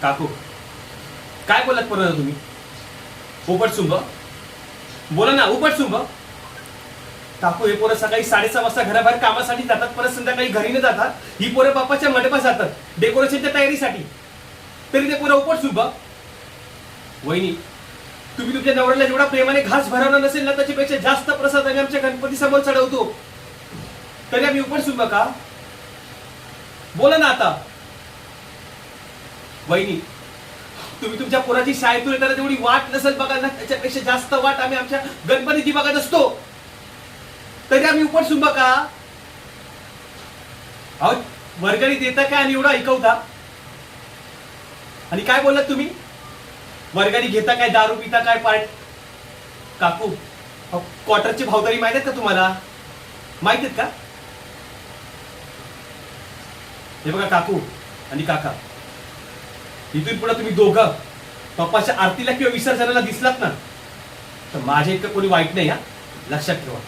काकू काय बोलत परत तुम्ही? उपटसुंब बोला ना, उपटसुंब. काकू हे पोरं सकाळी 6:30 वाजता घराबाहेर कामासाठी जातात, परत संध्याकाळी घरी न जातात. ही पोरं बापाच्या मंडपात जातात डेकोरेशनच्या तयारीसाठी, तरी ते पोरं उपटसुंब. वहिनी, तुम्ही तुमच्या नवऱ्याला जेवढा प्रेमाने घास भरवला नसेल ना, त्याच्यापेक्षा जास्त प्रसाद आम्ही आमच्या गणपती समोर चढवतो, तरी आम्ही उपटसुंब का? बोला ना आता. वहिनी, तुम्ही तुमच्या पोराची शाळेतून येताना तेवढी वाट नसेल बघा ना, त्याच्यापेक्षा जास्त वाट आम्ही आमच्या गणपतीची बघत असतो, तरी आम्ही उपटसुंब का? अहो, वर्गणी देता काय आणि एवढा ऐकवता? आणि काय बोललात तुम्ही? वर्गणी घेता काय, दारू पिता काय, पार्ट? काकू, क्वार्टरचे भाव तरी माहित आहेत का तुम्हाला? माहित आहेत का? हे बघा काकू आणि काका, इथून पुढे तुम्ही दोघं पप्पाच्या आरतीला किंवा विसर्जनाला दिसलात ना, तर माझ्या इतकं कोणी वाईट नाही. हा, लक्षात ठेवा.